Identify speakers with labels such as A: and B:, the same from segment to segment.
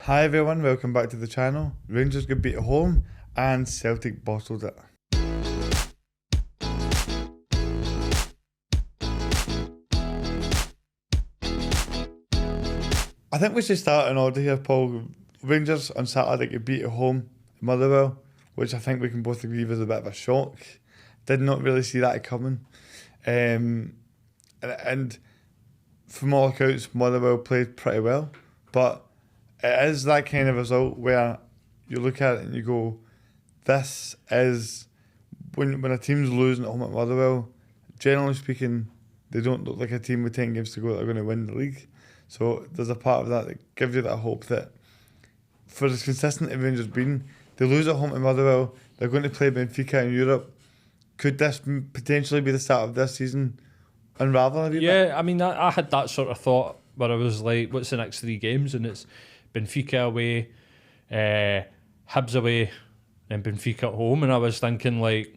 A: Hi everyone, welcome back to the channel. Rangers got beat at home and Celtic bottled it. I think we should start in order here, Paul. Rangers on Saturday get beat at home at Motherwell, which I think we can both agree was a bit of a shock. Did not really see that coming. And from all accounts, Motherwell played pretty well, but it is that kind of result where you look at it and you go, this is, when a team's losing at home at Motherwell, generally speaking, they don't look like a team with 10 games to go that are going to win the league. So there's a part of that gives you that hope that for as consistent as Rangers been, they lose at home at Motherwell, they're going to play Benfica in Europe. Could this potentially be the start of this season unraveling a bit?
B: Yeah, I mean, I had that sort of thought where I was like, what's the next 3 games? And it's Benfica away, Hibs away, and Benfica at home. And I was thinking like,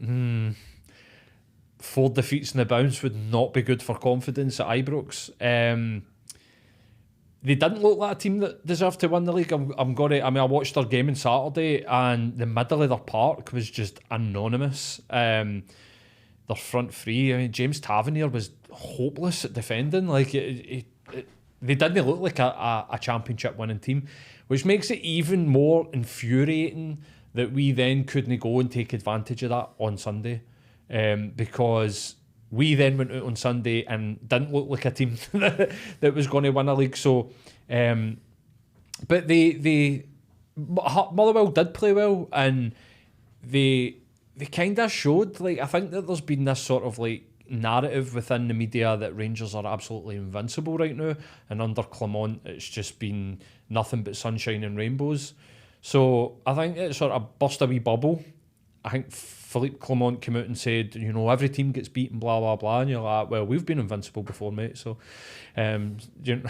B: 4 defeats in the bounce would not be good for confidence at Ibrox. They didn't look like a team that deserved to win the league. I watched their game on Saturday, and the middle of their park was just anonymous. Their front three, I mean, James Tavernier was hopeless at defending. Like they didn't look like a championship winning team, which makes it even more infuriating that we then couldn't go and take advantage of that on Sunday, because we then went out on Sunday and didn't look like a team that was going to win a league. So, but Motherwell did play well, and they kind of showed, like, I think that there's been this sort of like narrative within the media that Rangers are absolutely invincible right now, and under Clement it's just been nothing but sunshine and rainbows. So I think it sort of burst a wee bubble. I think Philippe Clement came out and said, every team gets beaten, blah, blah, blah. And you're like, well, we've been invincible before, mate. So you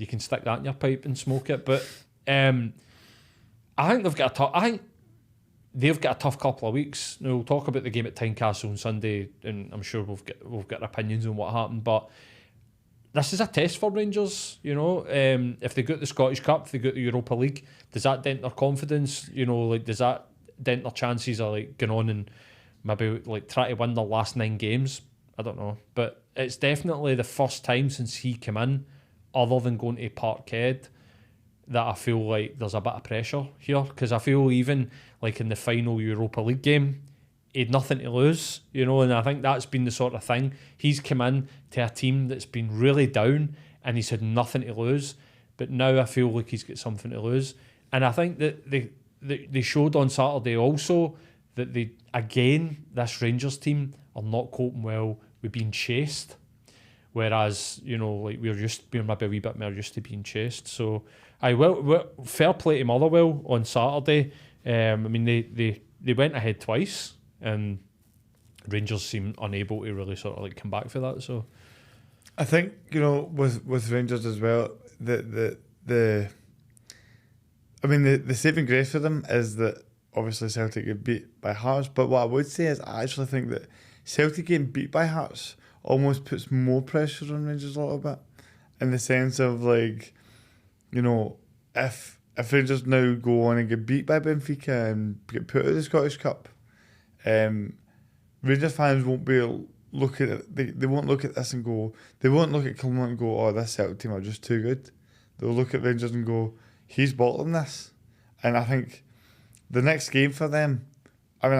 B: can stick that in your pipe and smoke it. But I think they've got a tough couple of weeks. Now, we'll talk about the game at Tynecastle on Sunday, and I'm sure we've got opinions on what happened. But this is a test for Rangers, If they got the Scottish Cup, if they got the Europa League, does that dent their confidence? Does that dent their chances of like going on and maybe like try to win their last 9 games? I don't know, but it's definitely the first time since he came in, other than going to Parkhead, that I feel like there's a bit of pressure here, because I feel even like in the final Europa League game, he had nothing to lose, and I think that's been the sort of thing. He's come in to a team that's been really down and he's had nothing to lose, but now I feel like he's got something to lose. And I think that they showed on Saturday also that this Rangers team are not coping well with being chased, whereas like we're maybe a wee bit more used to being chased. So fair play to Motherwell on Saturday. I mean they went ahead twice, and Rangers seem unable to really sort of like come back for that. So
A: I think with Rangers as well, the saving grace for them is that obviously Celtic get beat by Hearts, but what I would say is I actually think that Celtic getting beat by Hearts almost puts more pressure on Rangers a little bit, in the sense of like, if Rangers now go on and get beat by Benfica and get put out of the Scottish Cup, Rangers fans won't be looking at they won't look at this and go, they won't look at Clement and go, oh, this Celtic team are just too good. They'll look at Rangers and go, he's bottling this. And I think the next game for them, I'm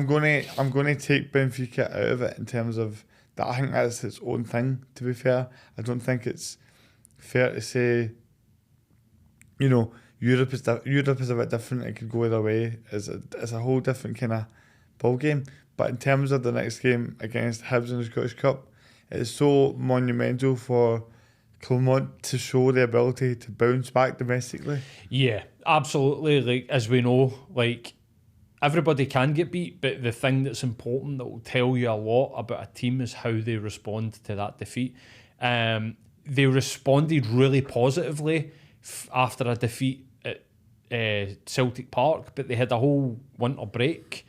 A: going to take Benfica out of it in terms of that. I think that's its own thing, to be fair. I don't think it's fair to say, Europe is a bit different. It could go either way. It's a whole different kind of ball game. But in terms of the next game against Hibs in the Scottish Cup, it is so monumental for Clement to show the ability to bounce back domestically.
B: Yeah, absolutely. Like, as we know, like, everybody can get beat, but the thing that's important that will tell you a lot about a team is how they respond to that defeat. They responded really positively after a defeat at Celtic Park, but they had a whole winter break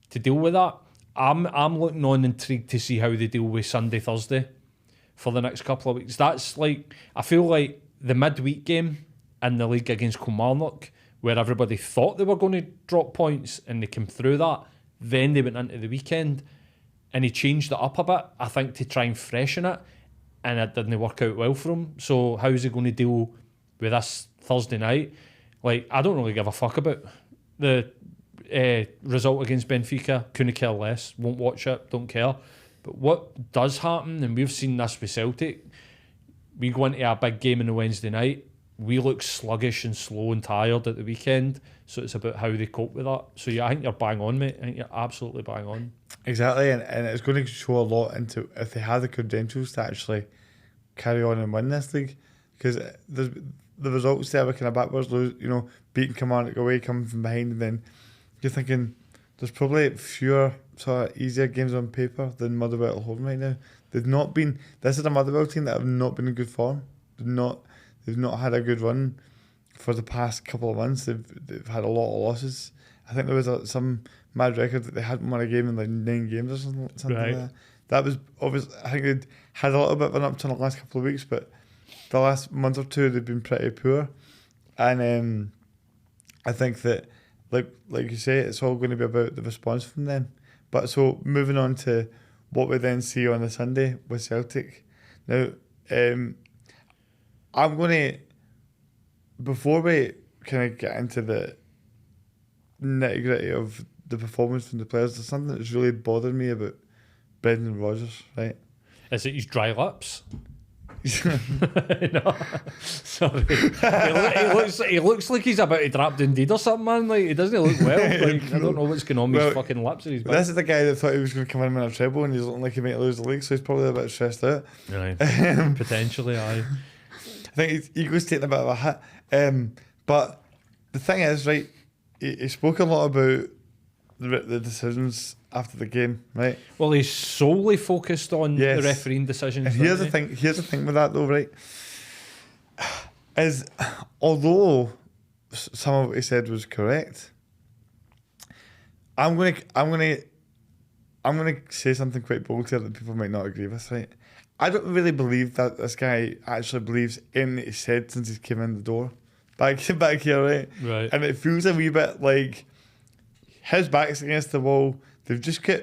B: to deal with that. I'm looking on intrigued to see how they deal with Sunday, Thursday for the next couple of weeks. That's like, I feel like the midweek game in the league against Kilmarnock, where everybody thought they were going to drop points and they came through that. Then they went into the weekend and he changed it up a bit, I think, to try and freshen it, and it didn't work out well for him. So how's he going to deal with this Thursday night? Like, I don't really give a fuck about the result against Benfica. Couldn't care less. Won't watch it. Don't care. But what does happen, and we've seen this with Celtic, we go into a big game on the Wednesday night, we look sluggish and slow and tired at the weekend. So it's about how they cope with that. So yeah, I think you're bang on, mate. I think you're absolutely bang on.
A: Exactly, and it's going to show a lot into if they have the credentials to actually carry on and win this league. Because the results there were kind of backwards, beating Kilmarnock away, coming from behind, and then you're thinking there's probably fewer sort of easier games on paper than Motherwell at home right now. They've not been. This is a Motherwell team that have not been in good form. They've not had a good run for the past couple of months. They've had a lot of losses. I think there was some mad record that they hadn't won a game in like 9 games or something
B: right.
A: like that. That was obvious. I think they'd had a little bit of an upturn in the last couple of weeks, but the last month or two they've been pretty poor. And I think that, like you say, it's all going to be about the response from them. But so moving on to what we then see on the Sunday with Celtic. Now, I'm going to, before we kind of get into the nitty gritty of the performance from the players, there's something that's really bothered me about Brendan Rodgers, right?
B: Is it his dry lips? No, sorry. He looks like he's about to drop Dundee or something, man. Like, he doesn't look well. Like, I don't know what's going on with his fucking lips.
A: This is the guy that thought he was going to come in with a treble, and he's looking like he might lose the league, so he's probably a bit stressed out.
B: Right. Potentially, aye.
A: I think his ego's taking a bit of a hit. But the thing is, right, he spoke a lot about the decisions after the game, right?
B: Well, he's solely focused on the refereeing decisions.
A: And here's the thing with that though, right? Is although some of what he said was correct, I'm gonna say something quite bold here that people might not agree with, right? I don't really believe that this guy actually believes in what he said since he came in the door back here, right?
B: Right.
A: And it feels a wee bit like his back's against the wall. They've just got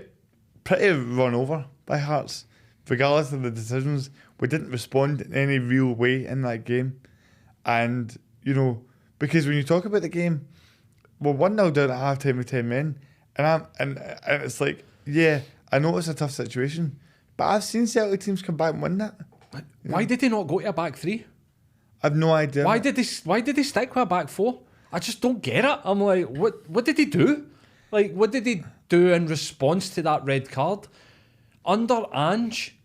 A: pretty run over by Hearts, regardless of the decisions. We didn't respond in any real way in that game. And, because when you talk about the game, we're 1-0 down at half time with 10 men. And it's like, yeah, I know it's a tough situation, but I've seen Celtic teams come back and win that.
B: Why did they not go to a back three?
A: I've no idea.
B: Why did they stick with a back four? I just don't get it. I'm like, what did he do? Like, what did he do in response to that red card? Under Ange,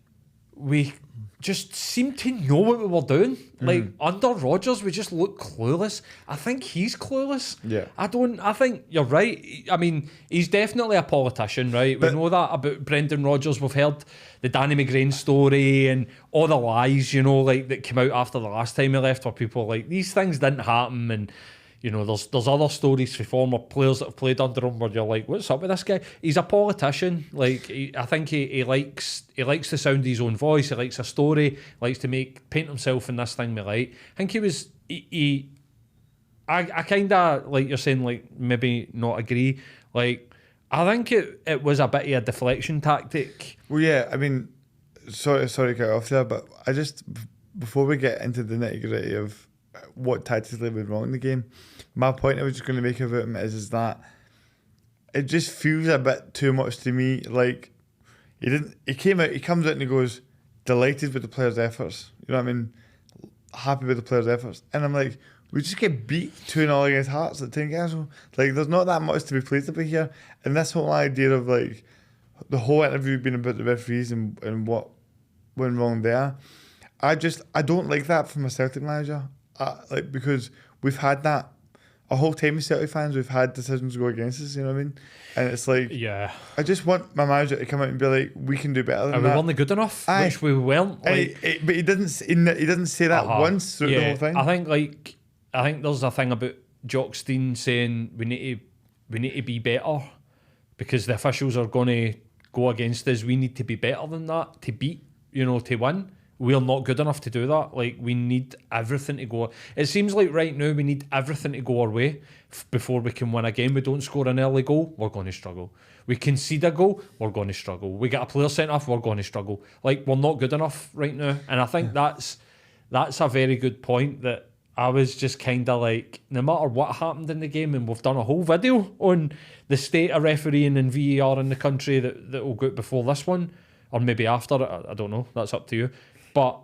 B: we just seemed to know what we were doing. Like, under Rodgers, we just looked clueless. I think he's clueless.
A: Yeah.
B: I think you're right. I mean, he's definitely a politician, right? We know that about Brendan Rodgers. We've heard the Danny McGrain story and all the lies, that came out after the last time he left, where people were like, these things didn't happen, and there's other stories for former players that have played under him where you're like, what's up with this guy? He's a politician. Like, I think he likes the sound of his own voice. He likes a story. He likes to paint himself in this thing we like. I think he was. I kind of, like you're saying, like maybe not agree. Like, I think it was a bit of a deflection tactic.
A: Well, yeah. I mean, sorry to cut off there, but I just, before we get into the nitty gritty of what tactically went wrong in the game, my point I was just going to make about him is that it just feels a bit too much to me. Like, he comes out and he goes, delighted with the players' efforts. You know what I mean? Happy with the players' efforts. And I'm like, we just get beat 2-0 against Hearts at Tynecastle. Like, there's not that much to be pleased about here. And this whole idea of, like, the whole interview being about the referees and what went wrong there, I don't like that from a Celtic manager. Because we've had that a whole time as Celtic fans. We've had decisions go against us, you know what I mean? And it's like,
B: yeah,
A: I just want my manager to come out and be like, we can do better than that.
B: We weren't good enough, which we weren't. Like,
A: but he didn't say that once through the whole thing.
B: I think there's a thing about Jock Stein saying we need to be better because the officials are going to go against us. We need to be better than that to beat, to win. We're not good enough to do that. Like, we need everything to go. It seems like right now we need everything to go our way before we can win a game. We don't score an early goal, we're going to struggle. We concede a goal, we're going to struggle. We get a player sent off, we're going to struggle. Like, we're not good enough right now. And I think that's a very good point, that I was just kind of like, no matter what happened in the game, and we've done a whole video on the state of refereeing and VAR in the country that will go out before this one, or maybe after, I don't know, that's up to you. But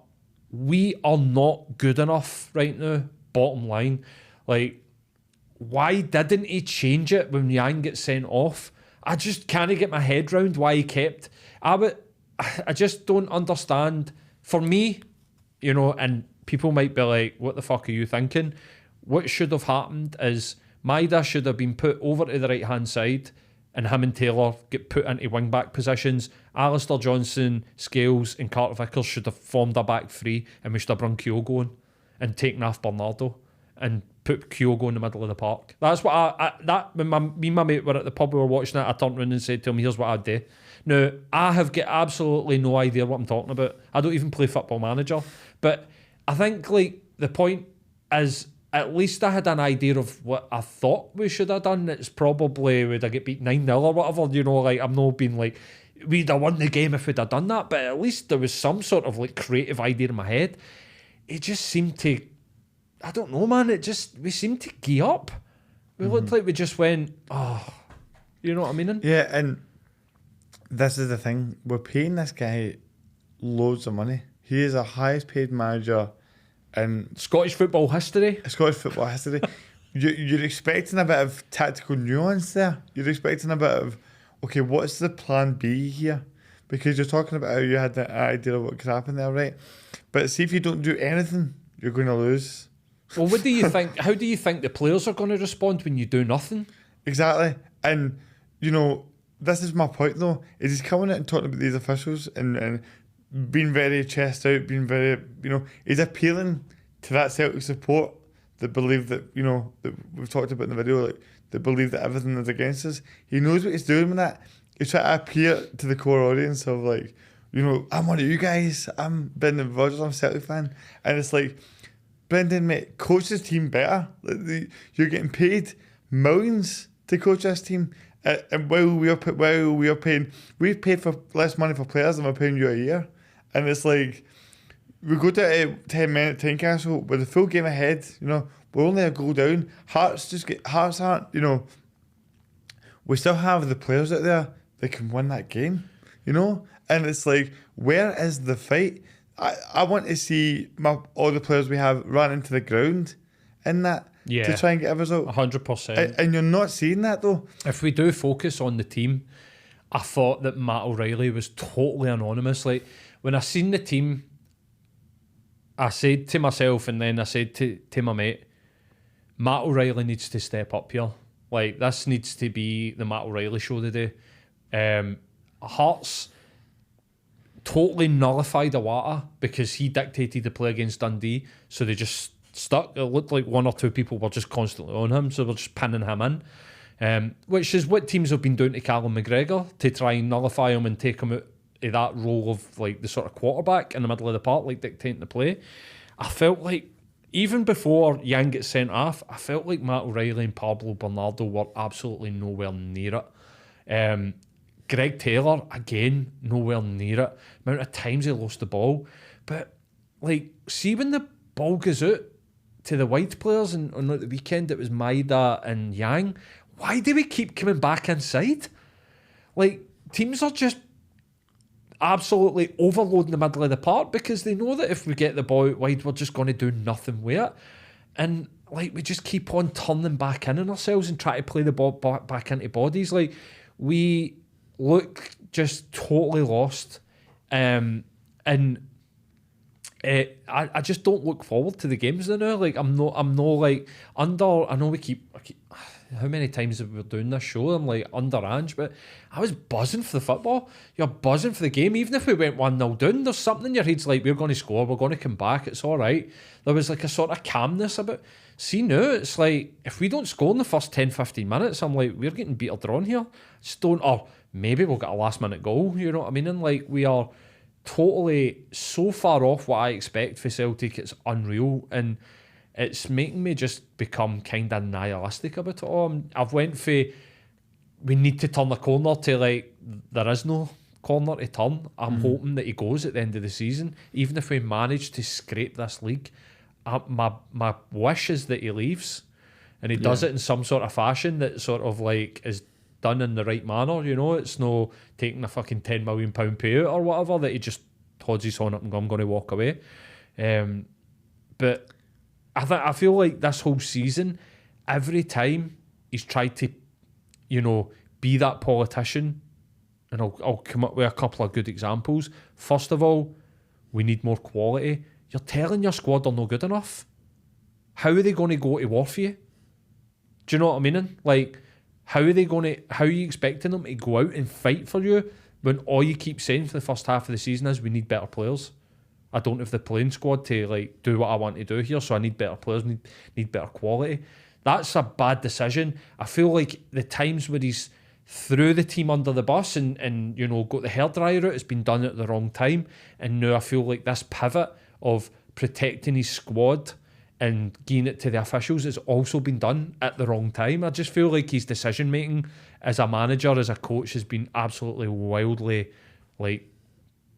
B: we are not good enough right now, bottom line. Like, why didn't he change it when Yang gets sent off? I just can't get my head round why he kept. I just don't understand. For me, you know, and people might be like, what the fuck are you thinking? What should have happened is Maida should have been put over to the right-hand side, and him and Taylor get put into wing-back positions. Alistair Johnson, Scales and Carter Vickers should have formed a back three, and we should have brought Kyogo in and taken off Bernardo and put Kyogo in the middle of the park. That's what when me and my mate were at the pub, we were watching it, I turned around and said to him, here's what I'd do. Now, I have got absolutely no idea what I'm talking about. I don't even play Football Manager. But I think, like, the point is, at least I had an idea of what I thought we should have done. It's probably, would I get beat 9-0 or whatever, you know, like, I'm not being like, we'd have won the game if we'd have done that, but at least there was some sort of, like, creative idea in my head. It just seemed to, I don't know, man, we seemed to gear up. We looked like we just went, oh, you know what I mean?
A: Yeah, and this is the thing, we're paying this guy loads of money. He is the highest paid manager in
B: Scottish football history.
A: You're expecting a bit of tactical nuance there. You're expecting a bit of, okay, what's the plan B here? Because you're talking about how you had the idea of what could happen there, right? But see, if you don't do anything, you're going to lose.
B: Well, what do you think? How do you think the players are going to respond when you do nothing?
A: Exactly. And, you know, this is my point, though, is he's coming out and talking about these officials and being very chest out, being very, you know, he's appealing to that Celtic support that believe that, you know, that we've talked about in the video, like, that believe that everything is against us. He knows what he's doing with that. He's trying to appeal to the core audience of, like, you know, I'm one of you guys, I'm Brendan Rodgers, I'm a Celtic fan. And it's like, Brendan, mate, coach this team better. You're getting paid millions to coach this team. And while we've paid for less money for players than we're paying you a year. And it's like, we go to a 10-minute time castle with a full game ahead, you know, we're only a goal down. Hearts aren't, you know, we still have the players out there that can win that game, you know? And it's like, where is the fight? I want to see all the players we have run into the ground in that to try and get a result.
B: 100%.
A: And you're not seeing that, though.
B: If we do focus on the team, I thought that Matt O'Reilly was totally anonymous. Like, when I seen the team, I said to myself, and then I said to my mate, Matt O'Reilly needs to step up here. Like, this needs to be the Matt O'Reilly show today. Hearts totally nullified Iwata because he dictated the play against Dundee, so they just stuck. It looked like one or two people were just constantly on him, so they're just pinning him in, which is what teams have been doing to Callum McGregor to try and nullify him and take him out of that role of, like, the sort of quarterback in the middle of the park, like dictating the play. I felt like, even before Yang gets sent off, I felt like Matt O'Reilly and Pablo Bernardo were absolutely nowhere near it. Greg Taylor, again, nowhere near it. The amount of times he lost the ball. But, like, see when the ball goes out to the wide players and on the weekend, it was Maida and Yang. Why do we keep coming back inside? Like, teams are just absolutely overloading the middle of the park because they know that if we get the ball out wide, we're just going to do nothing with it. And, like, we just keep on turning back in on ourselves and try to play the ball back into bodies. Like, we look just totally lost. And I just don't look forward to the games now. Like, I'm not like under. I know we keep. How many times have we doing this show? I'm like under Ange, but I was buzzing for the football. You're buzzing for the game, even if we went 1-0 down. There's something in your head's like, we're going to score, we're going to come back. It's all right. There was like a sort of calmness about. See now, it's like if we don't score in the first 10-15 minutes, I'm like, we're getting beat or drawn here. Just don't. Or maybe we'll get a last minute goal. You know what I mean? And like we are totally so far off what I expect for Celtic. It's unreal, and it's making me just become kind of nihilistic about it all. I've went for we need to turn the corner to like there is no corner to turn. I'm hoping that he goes at the end of the season, even if we manage to scrape this league. My wish is that he leaves, and he does it in some sort of fashion that sort of like is done in the right manner. You know, it's no taking a fucking £10 million payout or whatever, that he just holds his horn up and go, I'm going to walk away. But I feel like this whole season, every time he's tried to, you know, be that politician, and I'll come up with a couple of good examples. First of all, we need more quality. You're telling your squad they're not good enough. How are they going to go to war for you? Do you know what I mean? Like, how are you expecting them to go out and fight for you when all you keep saying for the first half of the season is we need better players? I don't have the playing squad to like do what I want to do here, so I need better players, need better quality. That's a bad decision. I feel like the times where he's threw the team under the bus and you know, got the hairdryer out, it's been done at the wrong time. And now I feel like this pivot of protecting his squad and giving it to the officials has also been done at the wrong time. I just feel like his decision making as a manager, as a coach, has been absolutely wildly like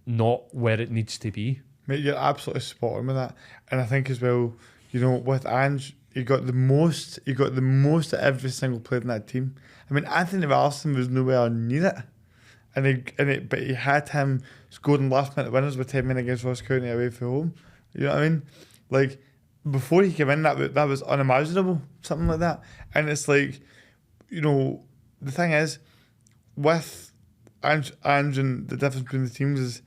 B: not where it needs to be.
A: Mate, you're absolutely spot on with that. And I think as well, you know, with Ange, he got the most of every single player in that team. I mean, Anthony Ralston was nowhere near it. But he had him scoring last minute winners with 10 men against Ross County away from home. You know what I mean? Like, before he came in, that was unimaginable, something like that. And it's like, you know, the thing is, with Ange and the difference between the teams is,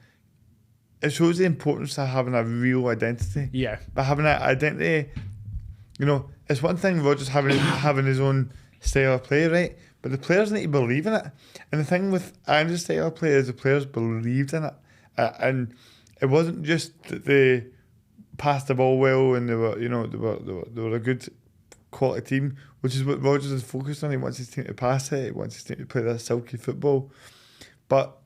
A: it shows the importance of having a real identity.
B: Yeah.
A: But having an identity, you know, it's one thing Rodgers having his own style of play, right? But the players need to believe in it. And the thing with Ange's style of play is the players believed in it. And it wasn't just that they passed the ball well and they were a good quality team, which is what Rodgers is focused on. He wants his team to pass it. He wants his team to play that silky football. But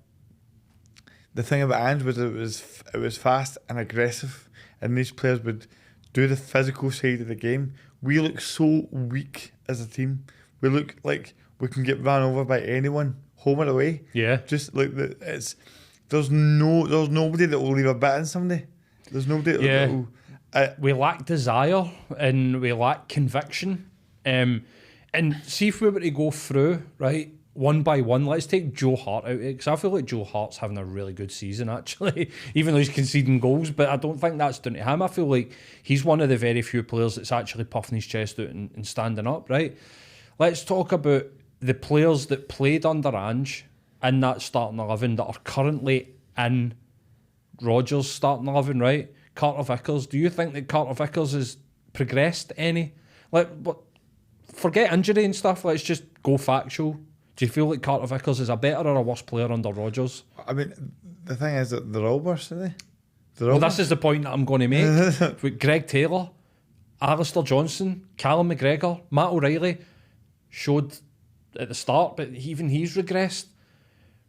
A: the thing about Ange was it was fast and aggressive, and these players would do the physical side of the game. We look so weak as a team. We look like we can get run over by anyone, home or away.
B: Yeah.
A: Just like there's nobody that will leave a bet on somebody. There's nobody that will.
B: We lack desire and we lack conviction. And see if we were to go through, right, one by one, let's take Joe Hart out of it, because I feel like Joe Hart's having a really good season, actually, even though he's conceding goals, but I don't think that's down to him. I feel like he's one of the very few players that's actually puffing his chest out and standing up, right? Let's talk about the players that played under Ange in that starting 11 that are currently in Rodgers' starting 11, right? Carter Vickers. Do you think that Carter Vickers has progressed any? Forget injury and stuff. Let's just go factual. Do you feel like Carter Vickers is a better or a worse player under Rodgers?
A: I mean, the thing is that they're all worse, aren't they?
B: This is the point that I'm going to make. With Greg Taylor, Alistair Johnson, Callum McGregor, Matt O'Reilly showed at the start, but even he's regressed.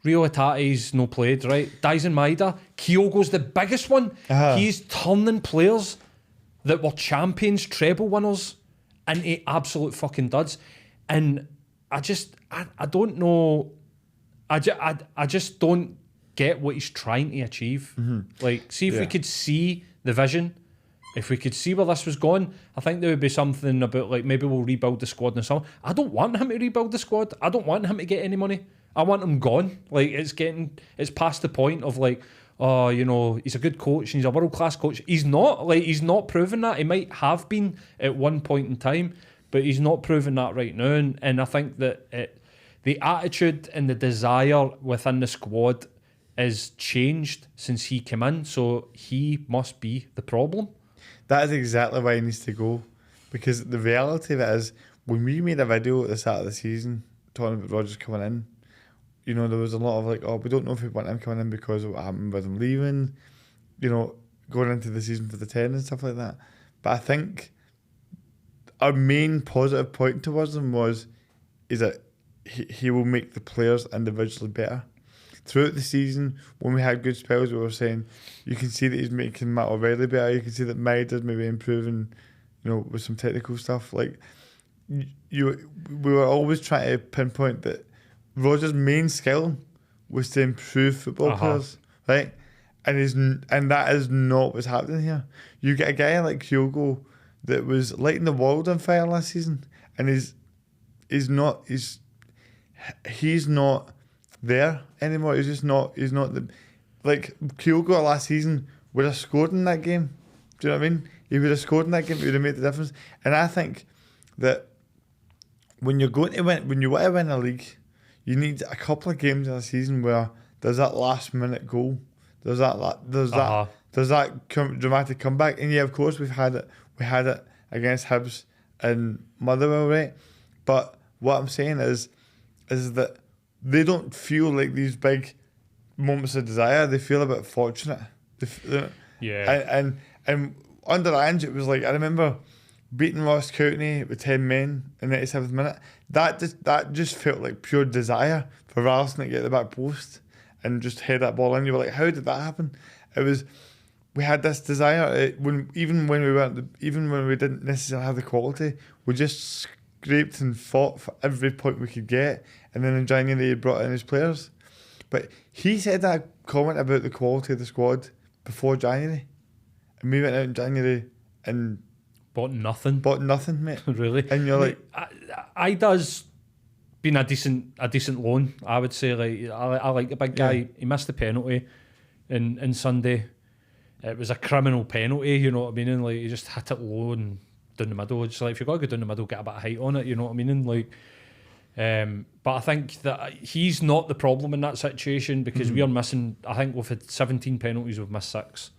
B: Rio Itate's no played, right? Dyson Maeda. Kyogo's the biggest one. He's turning players that were champions, treble winners, into absolute fucking duds. And I don't know. I just don't get what he's trying to achieve. Mm-hmm. Like, see if we could see the vision. If we could see where this was going, I think there would be something about, like, maybe we'll rebuild the squad and so on. I don't want him to rebuild the squad. I don't want him to get any money. I want him gone. Like, it's past the point of like, oh, you know, he's a good coach and he's a world-class coach. He's not. Like, he's not proven that. He might have been at one point in time, but he's not proven that right now. And I think that the attitude and the desire within the squad is changed since he came in. So he must be the problem.
A: That is exactly why he needs to go. Because the reality of it is, when we made a video at the start of the season talking about Rodgers coming in, you know, there was a lot of like, oh, we don't know if we want him coming in because of what happened with him leaving, you know, going into the season for the 10 and stuff like that. But I think our main positive point towards him is that he will make the players individually better. throughout the season, when we had good spells, we were saying you can see that he's making Matt O'Reilly better. You can see that Maida's maybe improving, with some technical stuff. Like we were always trying to pinpoint that Rodgers' main skill was to improve football players, right? And that is not what's happening here. You get a guy like Kyogo that was lighting the world on fire last season, and he's not there anymore. He's not like Kyogo last season would have scored in that game. Do you know what I mean? He would have scored in that game. He would have made the difference. And I think that when you want to win a league, you need a couple of games in a season where there's that last minute goal. There's that dramatic comeback. And yeah, of course we had it against Hibs and Motherwell, right? But what I'm saying is that they don't feel like these big moments of desire. They feel a bit fortunate.
B: Yeah.
A: And under Ange, it was like, I remember beating Ross County with 10 men in the 87th minute. That just felt like pure desire for Ralston to get the back post and just head that ball in. You were like, how did that happen? We had this desire even when we didn't necessarily have the quality, we just scraped and fought for every point we could get. And then in January he brought in his players. But he said that comment about the quality of the squad before January, and we went out in January and
B: bought nothing,
A: mate.
B: Really?
A: And you're like,
B: I does been a decent loan, I would say. Like I like the big guy.
A: Yeah.
B: He missed the penalty in Sunday. It was a criminal penalty, you know what I mean? And like he just hit it low and down the middle. It's like, if you're going to go down the middle, get a bit of height on it, you know what I mean? And like, but I think that he's not the problem in that situation, because we are missing. I think we've had 17 penalties, we've missed 6.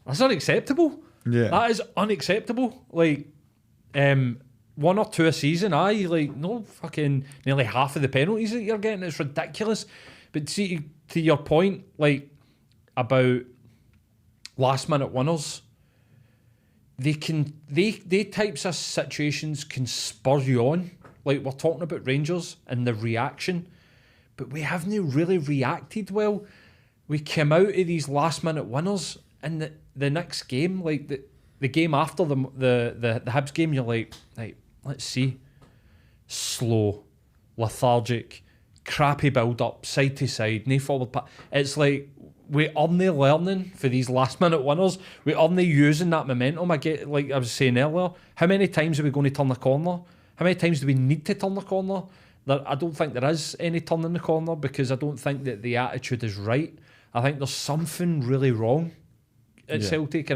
B: That's unacceptable.
A: Yeah,
B: that is unacceptable. Like, 1 or 2 a season, no fucking nearly half of the penalties that you're getting. It's ridiculous. But see, to your point, like about last minute winners, they types of situations can spur you on. Like we're talking about Rangers and the reaction, but we haven't really reacted well. We came out of these last minute winners, and the next game, like the game after the Hibs game, you're like, let's see, slow, lethargic, crappy build up, side to side, no forward pass. It's like we aren't learning for these last minute winners. We aren't using that momentum. Like I was saying earlier, how many times are we going to turn the corner? How many times do we need to turn the corner? I don't think there is any turning the corner, because I don't think that the attitude is right. I think there's something really wrong at Celtic,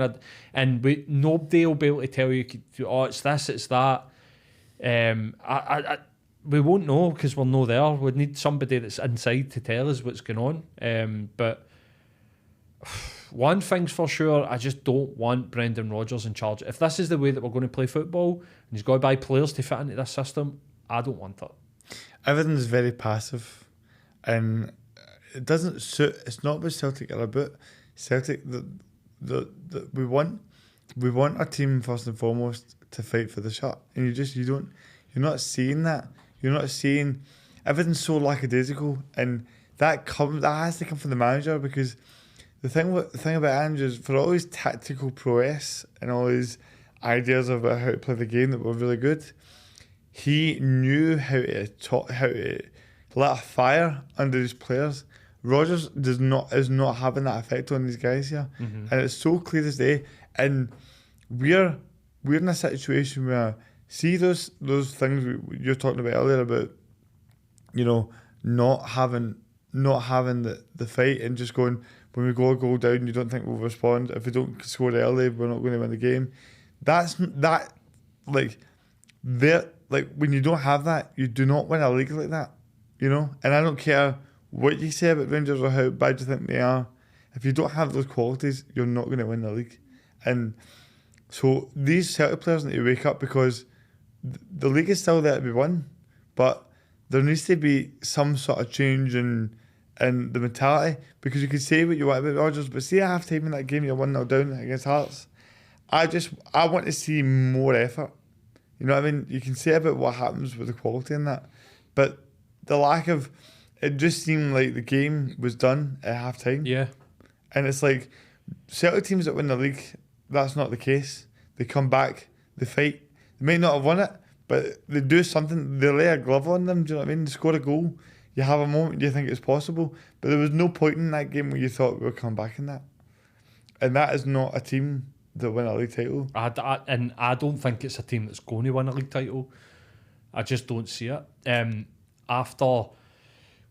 B: and nobody will be able to tell you, oh, it's this, it's that. We won't know, because we're not there. We need somebody that's inside to tell us what's going on. But one thing's for sure, I just don't want Brendan Rodgers in charge. If this is the way that we're going to play football, and he's got to buy players to fit into this system, I don't want it.
A: Everything's very passive, and it doesn't suit. It's not what Celtic are about. Celtic, we want our team first and foremost to fight for the shot, and you're not seeing that. You're not seeing, everything's so lackadaisical, and that has to come from the manager, because the thing about Andrew is, for all his tactical prowess and all his ideas about how to play the game that were really good, he knew how to let a fire under his players. Rodgers is not having that effect on these guys here, and it's so clear as day. And we're in a situation where, see those things you're talking about earlier about, not having the fight, and just going, when we go a goal down, you don't think we'll respond. If we don't score early, we're not going to win the game. When you don't have that, you do not win a league like that, And I don't care what you say about Rangers or how bad you think they are. If you don't have those qualities, you're not going to win the league. And so these Celtic players need to wake up, because the league is still there to be won, but there needs to be some sort of change in the mentality, because you could say what you want about Rodgers, but see at half time in that game you're 1-0 down against Hearts, I want to see more effort. You know what I mean? You can say about what happens with the quality in that, but the lack of it just seemed like the game was done at half time.
B: Yeah.
A: And it's like Celtic teams that win the league, that's not the case. They come back, they fight. They may not have won it, but they do something. They lay a glove on them. Do you know what I mean? They score a goal. You have a moment you think it's possible, but there was no point in that game where you thought we would come back in that. And that is not a team that win a league title.
B: And I don't think it's a team that's going to win a league title. I just don't see it. After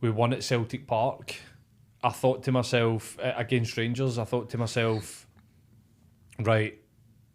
B: we won at Celtic Park, I thought to myself, against Rangers, right,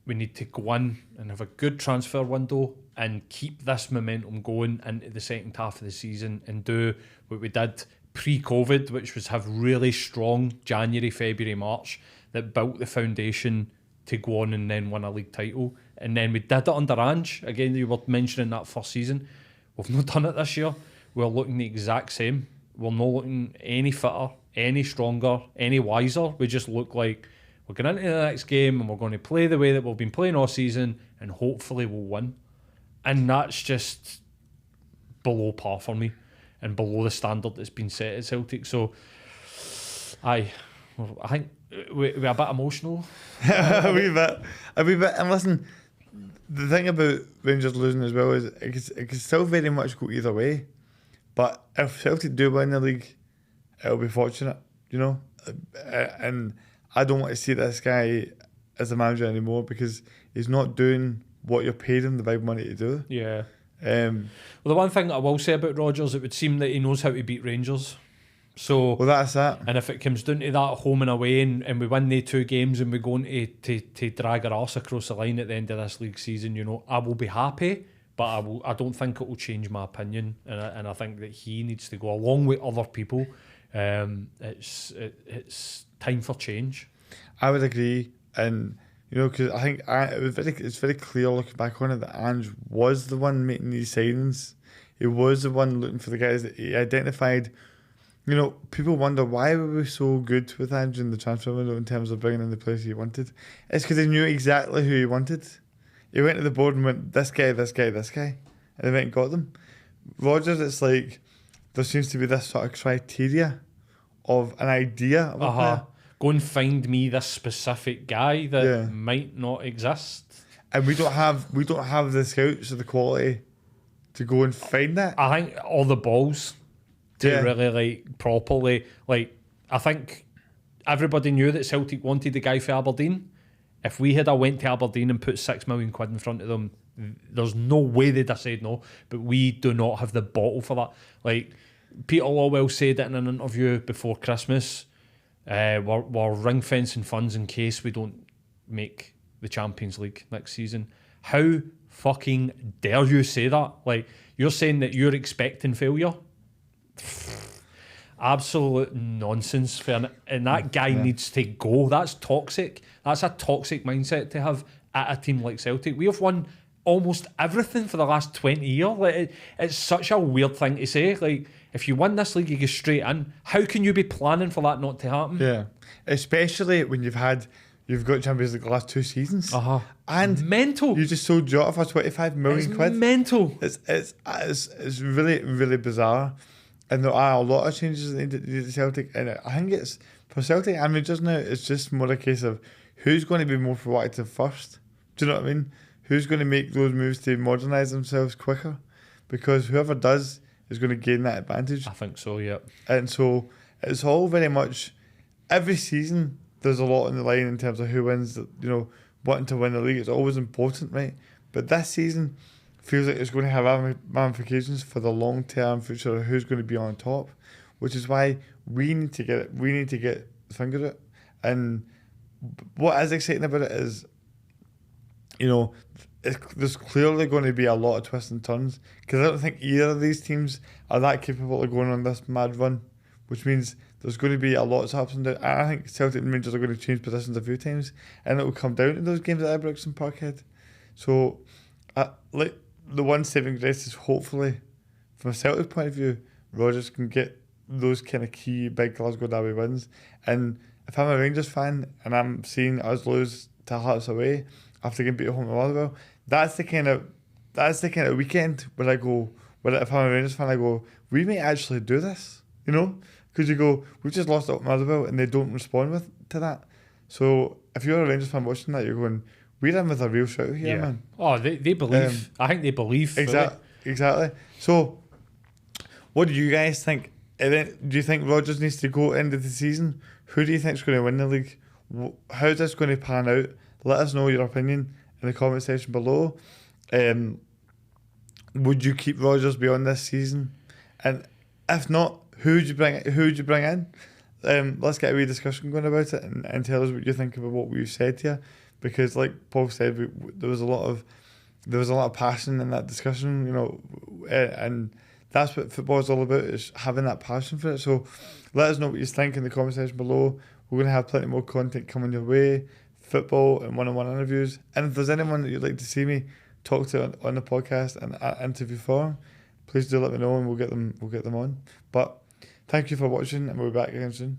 B: we need to go in and have a good transfer window and keep this momentum going into the second half of the season and do what we did pre-COVID, which was have really strong January, February, March that built the foundation to go on and then win a league title. And then we did it under Ange. Again, you were mentioning that first season. We've not done it this year. We're looking the exact same. We're not looking any fitter, any stronger, any wiser. We just look like we're going into the next game and we're going to play the way that we've been playing all season and hopefully we'll win. And that's just below par for me and below the standard that's been set at Celtic. So, I think we're a bit emotional.
A: a wee bit. And listen, the thing about Rangers losing as well is it can still very much go either way. But if Celtic do win the league, it'll be fortunate, you know. And I don't want to see this guy as a manager anymore because he's not doing what you're paid him the big money to do.
B: Yeah. Well, the one thing that I will say about Rodgers, it would seem that he knows how to beat Rangers. So,
A: well, that's that.
B: And if it comes down to that home and away, and we win the 2 games, and we're going to drag our arse across the line at the end of this league season, you know, I will be happy, but I don't think it will change my opinion, and I think that he needs to go along with other people. It's time for change.
A: I would agree, and you know, because I think it's very clear looking back on it that Ange was the one making these signings. He was the one looking for the guys that he identified. You know, people wonder why were we so good with Ange in the transfer window in terms of bringing in the players he wanted. It's because he knew exactly who he wanted. He went to the board and went, this guy, this guy, this guy. And he went and got them. Rodgers, it's like there seems to be this sort of criteria of an idea of a player.
B: Go and find me this specific guy that might not exist. And
A: we don't have the scouts or the quality to go and find that.
B: I think all the balls to really like properly, like, I think everybody knew that Celtic wanted the guy for Aberdeen. If we had went to Aberdeen and put £6 million in front of them, there's no way they'd have said no. But we do not have the bottle for that. Like Peter Lawwell said it in an interview before Christmas, we're ring fencing funds in case we don't make the Champions League next season. How fucking dare you say that? Like, you're saying that you're expecting failure? Absolute nonsense, and that guy needs to go. That's toxic. That's a toxic mindset to have at a team like Celtic. We have won almost everything for the last 20 years. Like, it's such a weird thing to say. Like, if you win this league, you go straight in. How can you be planning for that not to happen?
A: Yeah, especially when you've got Champions League the last 2 seasons. And
B: mental.
A: You just sold Jota for 25 million quid.
B: Mental.
A: It's really, really bizarre. And there are a lot of changes in the Celtic, and I think it's for Celtic and Rangers now. It's just more a case of who's going to be more proactive first. Do you know what I mean? Who's going to make those moves to modernise themselves quicker? Because whoever does is going to gain that advantage.
B: I think so. Yeah.
A: And so it's all very much every season. There's a lot on the line in terms of who wins. You know, wanting to win the league. It's always important, right? But this season feels like it's going to have ramifications for the long-term future of who's going to be on top, which is why we need to get the finger at it. And what is exciting about it is, you know, there's clearly going to be a lot of twists and turns because I don't think either of these teams are that capable of going on this mad run, which means there's going to be a lot of ups and downs. I think Celtic and Rangers are going to change positions a few times, and it will come down to those games at Ibrox and Parkhead. So, like, the one saving grace is hopefully, from a Celtic point of view, Rodgers can get those kind of key big Glasgow derby wins. And if I'm a Rangers fan and I'm seeing us lose to Hearts away after getting beat at home at Motherwell, that's the kind of weekend where I go, if I'm a Rangers fan, I go, we may actually do this. you know, because you go, we've just lost at Motherwell, and they don't respond to that. So if you're a Rangers fan watching that, you're going, we're in with a real shout here, man.
B: Oh, they believe. I think they believe. Fully.
A: Exactly. So, what do you guys think? And then, do you think Rodgers needs to go into the season? Who do you think is going to win the league? How's this going to pan out? Let us know your opinion in the comment section below. Would you keep Rodgers beyond this season? And if not, who would you bring in? Let's get a wee discussion going about it and tell us what you think about what we've said here. Because, like Paul said, there was a lot of passion in that discussion, you know, and that's what football is all about, is having that passion for it. So let us know what you think in the comment section below. We're going to have plenty more content coming your way, football and one-on-one interviews. And if there's anyone that you'd like to see me talk to on the podcast and interview for, please do let me know, and we'll get them on. But thank you for watching, and we'll be back again soon.